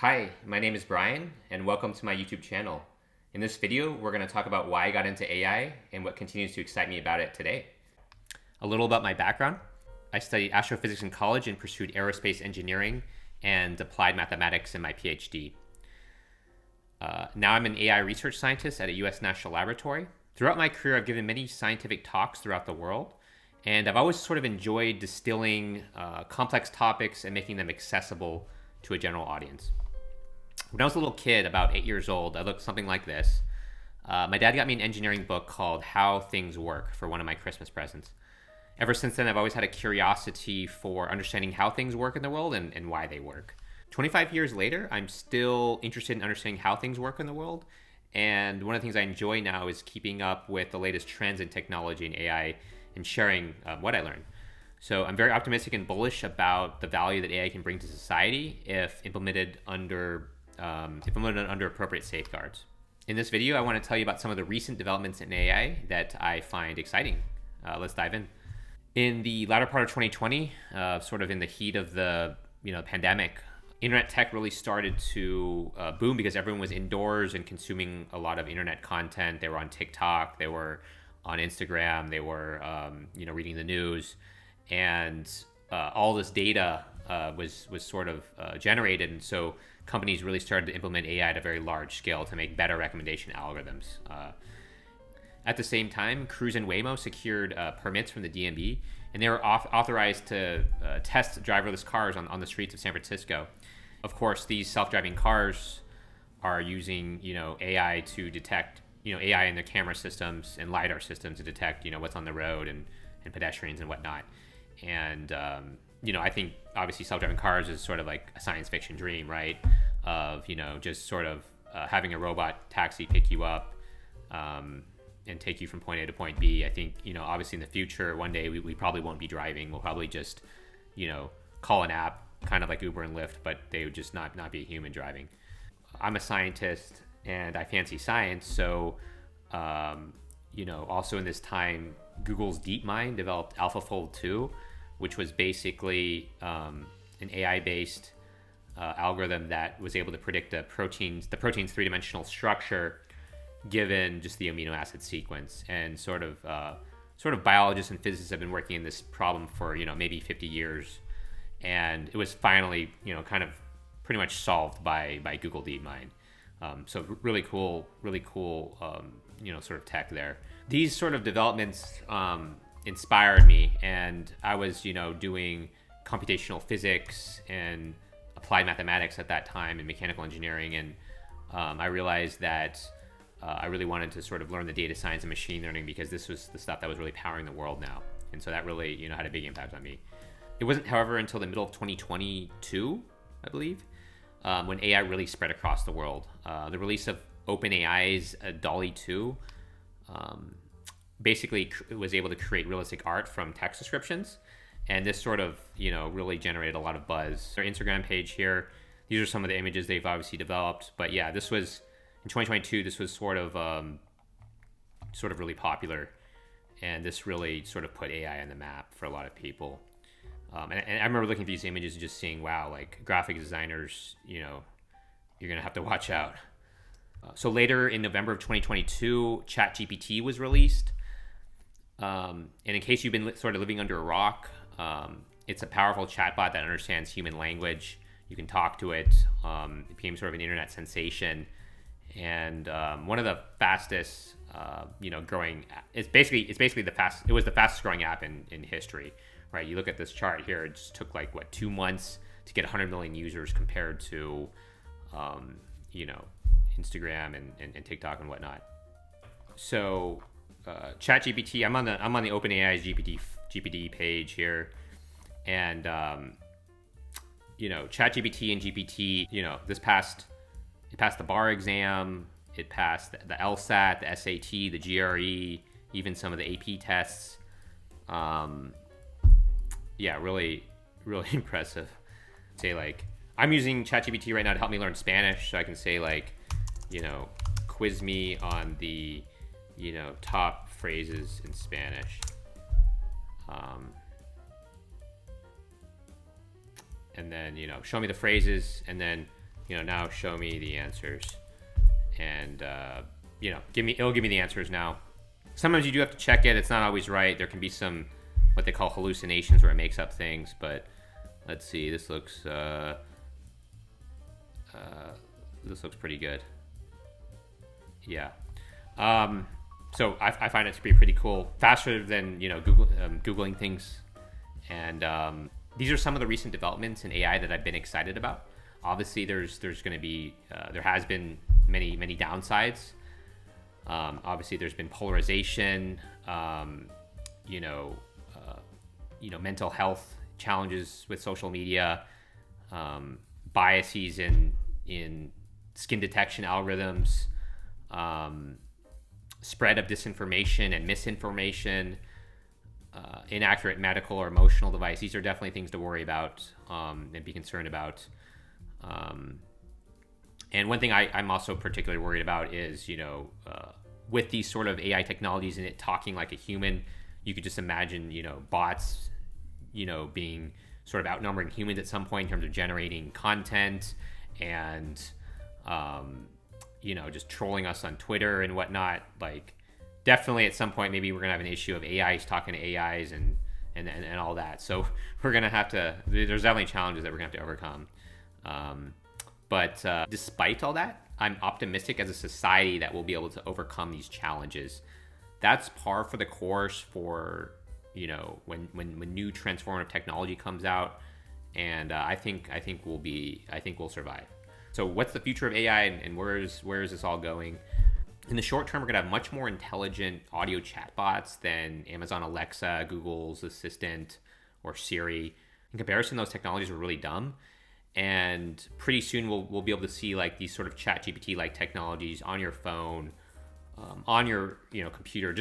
Hi, my name is Brian, and welcome to my YouTube channel. In this video, we're going to talk about why I got into AI and what continues to excite me about it today. A little about my background. I studied astrophysics in college and pursued aerospace engineering and applied mathematics in my PhD. Now I'm an AI research scientist at a US national laboratory. Throughout my career, I've given many scientific talks throughout the world, and I've always sort of enjoyed distilling complex topics and making them accessible to a general audience. When I was a little kid, about 8 years old, I looked something like this. My dad got me an engineering book called How Things Work for one of my Christmas presents. Ever since then, I've always had a curiosity for understanding how things work in the world and why they work. 25 years later, I'm still interested in understanding how things work in the world. And one of the things I enjoy now is keeping up with the latest trends in technology and AI and sharing what I learned. So I'm very optimistic and bullish about the value that AI can bring to society if implemented under appropriate safeguards. In this video, I want to tell you about some of the recent developments in AI that I find exciting. Let's dive in. In the latter part of 2020, sort of in the heat of the pandemic, internet tech really started to boom because everyone was indoors and consuming a lot of internet content. They were on TikTok, they were on Instagram, they were reading the news, and all this data was sort of generated, and so companies really started to implement AI at a very large scale to make better recommendation algorithms. At the same time, Cruise and Waymo secured permits from the DMV, and they were authorized to test driverless cars on the streets of San Francisco. Of course, these self-driving cars are using AI to detect AI in their camera systems and LiDAR systems to detect what's on the road and pedestrians and whatnot. And I think obviously self-driving cars is sort of like a science fiction dream, right? Of just sort of having a robot taxi pick you up and take you from point A to point B. I think obviously in the future, one day we probably won't be driving. We'll probably just call an app, kind of like Uber and Lyft, but they would just not be a human driving. I'm a scientist and I fancy science, so also in this time, Google's DeepMind developed AlphaFold 2, which was basically an AI-based algorithm that was able to predict the protein's three-dimensional structure given just the amino acid sequence. And sort of biologists and physicists have been working in this problem for maybe 50 years, and it was finally kind of pretty much solved by Google DeepMind. So really cool sort of tech there. These sort of developments inspired me, and I was doing computational physics and applied mathematics at that time and mechanical engineering, and I realized that I really wanted to sort of learn the data science and machine learning because this was the stuff that was really powering the world now, and so that really had a big impact on me. It wasn't, however, until the middle of 2022, I believe, when AI really spread across the world. The release of OpenAI's DALL-E 2 basically was able to create realistic art from text descriptions, and this sort of really generated a lot of buzz. Their Instagram page here, these are some of the images they've obviously developed, but yeah, this was in 2022. This was sort of really popular, and this really sort of put AI on the map for a lot of people. And I remember looking at these images and just seeing, wow, like graphic designers, you're gonna have to watch out. So later in November of 2022, ChatGPT was released. And in case you've been sort of living under a rock, it's a powerful chatbot that understands human language. You can talk to it. It became sort of an internet sensation, and one of the fastest, growing. It was the fastest growing app in history, right? You look at this chart here. It just took 2 months to get 100 million users compared to, Instagram and TikTok and whatnot. So ChatGPT, I'm on the OpenAI's GPT page here, and ChatGPT and GPT, it passed the bar exam, it passed the LSAT, the SAT, the GRE, even some of the AP tests. Really impressive. Say I'm using ChatGPT right now to help me learn Spanish, so I can say quiz me on the top phrases in Spanish. And then, show me the phrases, and then now show me the answers, and it'll give me the answers now. Sometimes you do have to check it. It's not always right. There can be some what they call hallucinations where it makes up things. But let's see. This looks pretty good. Yeah. So I find it to be pretty cool. Faster than Googling things, and these are some of the recent developments in AI that I've been excited about. Obviously, there's going to be there has been many downsides. Obviously, there's been polarization, mental health challenges with social media, biases in skin detection algorithms, spread of disinformation and misinformation, inaccurate medical or emotional device. These are definitely things to worry about and be concerned about. And one thing I'm also particularly worried about is, with these sort of AI technologies and it talking like a human, you could just imagine, bots, being sort of outnumbering humans at some point in terms of generating content and, just trolling us on Twitter and whatnot. Like, definitely at some point, maybe we're gonna have an issue of AIs talking to AIs and all that. So we're gonna have to. There's definitely challenges that we're gonna have to overcome. But despite all that, I'm optimistic as a society that we'll be able to overcome these challenges. That's par for the course for when new transformative technology comes out, and I think we'll survive. So what's the future of AI, and where is this all going? In the short term, we're gonna have much more intelligent audio chatbots than Amazon Alexa, Google's Assistant, or Siri. In comparison, those technologies were really dumb. And pretty soon we'll be able to see like these sort of ChatGPT like technologies on your phone, on your computer,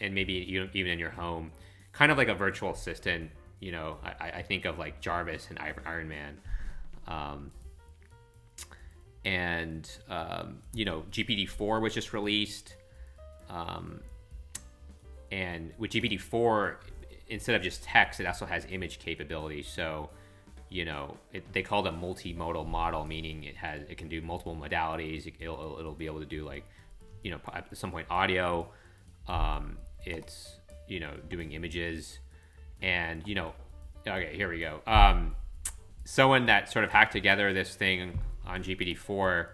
and maybe even in your home, kind of like a virtual assistant. I think of like Jarvis and Iron Man, and GPT-4 was just released, and with GPT-4, instead of just text, it also has image capability. So they call it a multimodal model, meaning it can do multiple modalities. It'll be able to do like, at some point audio. It's doing images, and okay, here we go. Someone that sort of hacked together this thing on GPT-4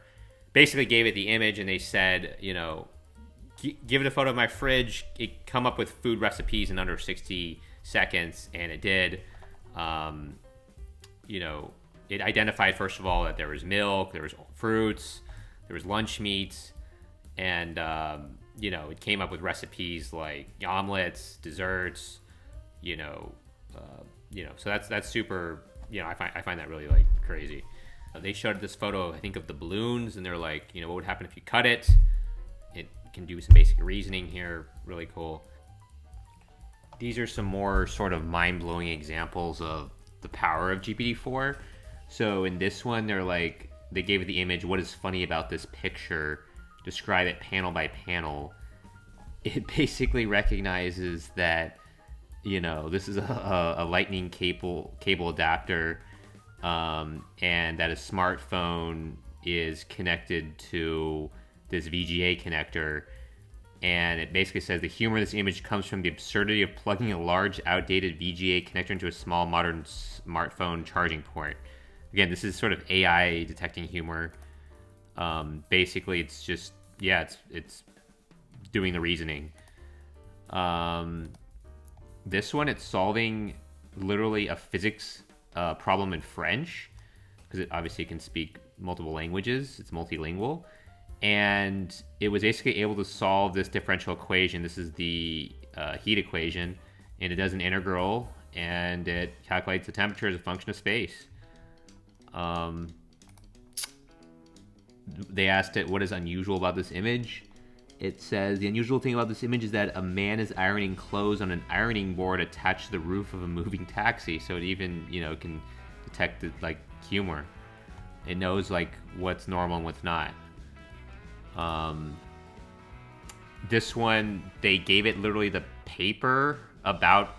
basically gave it the image, and they said, give it a photo of my fridge. It come up with food recipes in under 60 seconds, and it did. It identified, first of all, that there was milk, there was fruits, there was lunch meats, and, it came up with recipes like omelets, desserts, so that's super, I find that really like crazy. They showed this photo, I think, of the balloons, and they're like, what would happen if you cut it? It can do some basic reasoning here, really cool. These are some more sort of mind-blowing examples of the power of GPT-4. So in this one, they gave it the image, what is funny about this picture, describe it panel by panel. It basically recognizes that this is a lightning cable adapter, and that a smartphone is connected to this VGA connector. And it basically says the humor of this image comes from the absurdity of plugging a large, outdated VGA connector into a small, modern smartphone charging port. Again, this is sort of AI detecting humor. Basically, it's just, it's doing the reasoning. This one, it's solving literally a physics problem in French, because it obviously can speak multiple languages. It's multilingual. And it was basically able to solve this differential equation. This is the heat equation, and it does an integral, and it calculates the temperature as a function of space. They asked it, what is unusual about this image? It says, the unusual thing about this image is that a man is ironing clothes on an ironing board attached to the roof of a moving taxi. So it even, can detect like humor. It knows like what's normal and what's not. This one, they gave it literally the paper about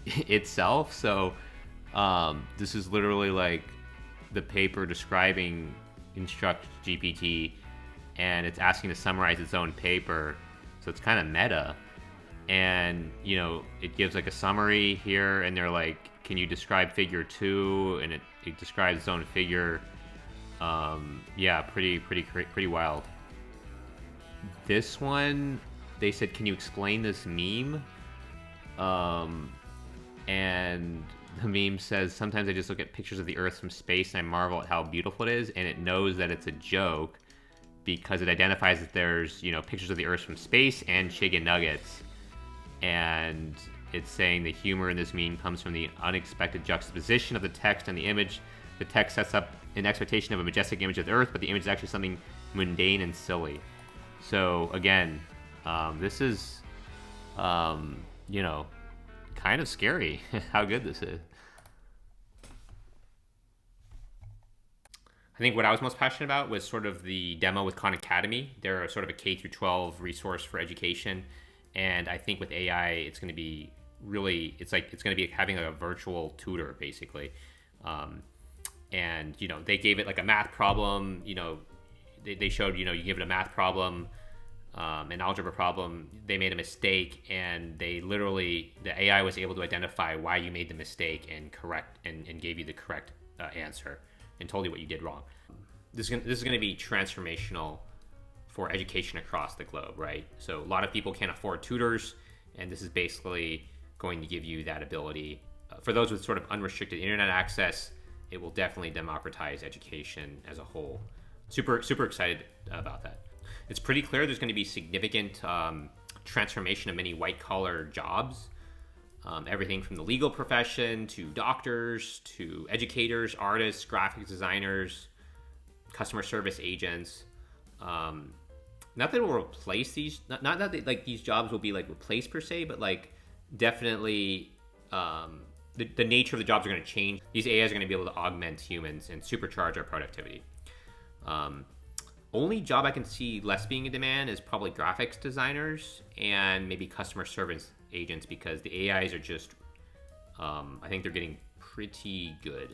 itself. So this is literally like the paper describing instruct GPT, and it's asking to summarize its own paper. So it's kind of meta. And, you know, it gives like a summary here, and they're like, can you describe figure 2? And it describes its own figure. Yeah, pretty wild. This one, they said, can you explain this meme? And the meme says, sometimes I just look at pictures of the Earth from space and I marvel at how beautiful it is, and it knows that it's a joke because it identifies that there's, you know, pictures of the Earth from space and chicken nuggets. And it's saying the humor in this meme comes from the unexpected juxtaposition of the text and the image. The text sets up an expectation of a majestic image of the Earth, but the image is actually something mundane and silly. So again, this is, you know, kind of scary how good this is. I think what I was most passionate about was sort of the demo with Khan Academy. They're sort of a K through 12 resource for education. And I think with AI, it's going to be really, it's going to be having like a virtual tutor basically. And, you know, they gave it like a math problem, you know, they showed, you know, you give it a math problem, an algebra problem, they made a mistake, and they literally, the AI was able to identify why you made the mistake and correct, and gave you the correct answer and told you what you did wrong. This is going to be transformational for education across the globe, right? So a lot of people can't afford tutors, and this is basically going to give you that ability. For those with sort of unrestricted internet access, it will definitely democratize education as a whole. Super excited about that. It's pretty clear there's going to be significant transformation of many white-collar jobs. Everything from the legal profession to doctors to educators, artists, graphic designers, customer service agents. Not that it will replace these, not that they, like these jobs will be like replaced per se, but like definitely the nature of the jobs are going to change. These AIs are going to be able to augment humans and supercharge our productivity. Only job I can see less being in demand is probably graphics designers and maybe customer service agents, because the AIs are just, I think they're getting pretty good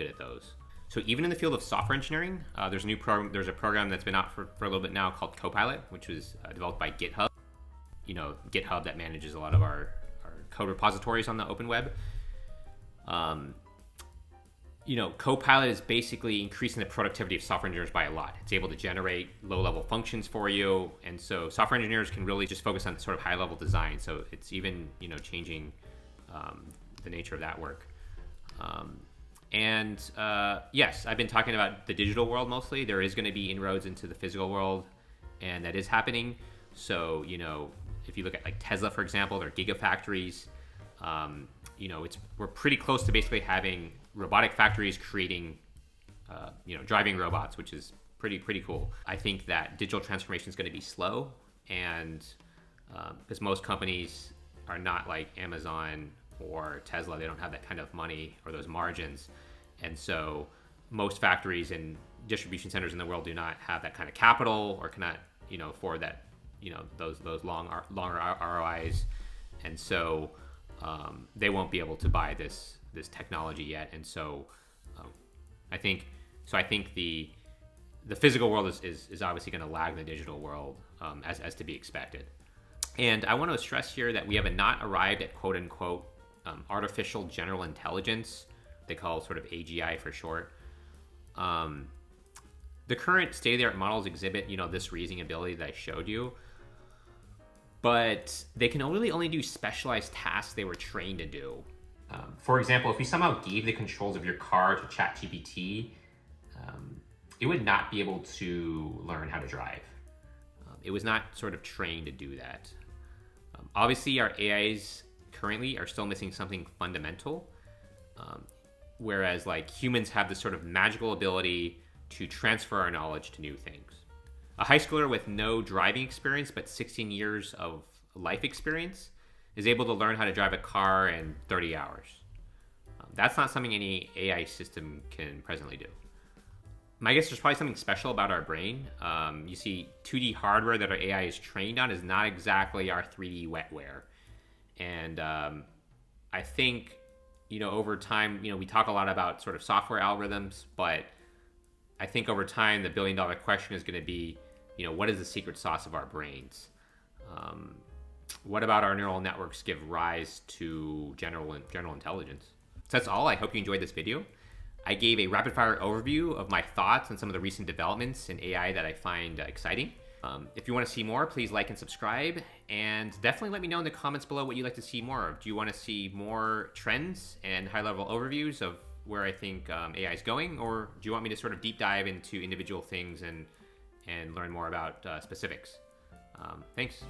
at those. So even in the field of software engineering, there's a program that's been out for a little bit now called Copilot, which was developed by GitHub. You know, GitHub that manages a lot of our code repositories on the open web. You know, Copilot is basically increasing the productivity of software engineers by a lot. It's able to generate low-level functions for you, and so software engineers can really just focus on sort of high-level design. So it's even, you know, changing the nature of that work. Yes, I've been talking about the digital world mostly. There is going to be inroads into the physical world, and that is happening. So, you know, if you look at like Tesla, for example, their gigafactories, you know, we're pretty close to basically having robotic factories creating, you know, driving robots, which is pretty cool. I think that digital transformation is going to be slow, and because most companies are not like Amazon or Tesla, they don't have that kind of money or those margins, and so most factories and distribution centers in the world do not have that kind of capital or cannot, you know, afford that, you know, those longer ROIs, and so they won't be able to buy this technology yet. And so I think the physical world is obviously going to lag the digital world, as to be expected. And I want to stress here that we have not arrived at quote unquote artificial general intelligence. They call sort of AGI for short. The current state-of-the-art models exhibit, you know, this reasoning ability that I showed you, but they can only do specialized tasks they were trained to do. For example, if we somehow gave the controls of your car to ChatGPT, it would not be able to learn how to drive. It was not sort of trained to do that. Obviously, our AIs currently are still missing something fundamental, whereas like humans have this sort of magical ability to transfer our knowledge to new things. A high schooler with no driving experience but 16 years of life experience is able to learn how to drive a car in 30 hours. That's not something any AI system can presently do. I guess there's probably something special about our brain. You see, 2D hardware that our AI is trained on is not exactly our 3D wetware. And I think, you know, over time, you know, we talk a lot about sort of software algorithms, but I think over time, the billion-dollar question is going to be, what is the secret sauce of our brains? What about our neural networks give rise to general intelligence? So that's all. I hope you enjoyed this video. I gave a rapid-fire overview of my thoughts on some of the recent developments in AI that I find exciting. If you want to see more, please like and subscribe, and definitely let me know in the comments below what you'd like to see more of. Do you want to see more trends and high-level overviews of where I think AI is going, or do you want me to sort of deep dive into individual things and learn more about specifics? Thanks.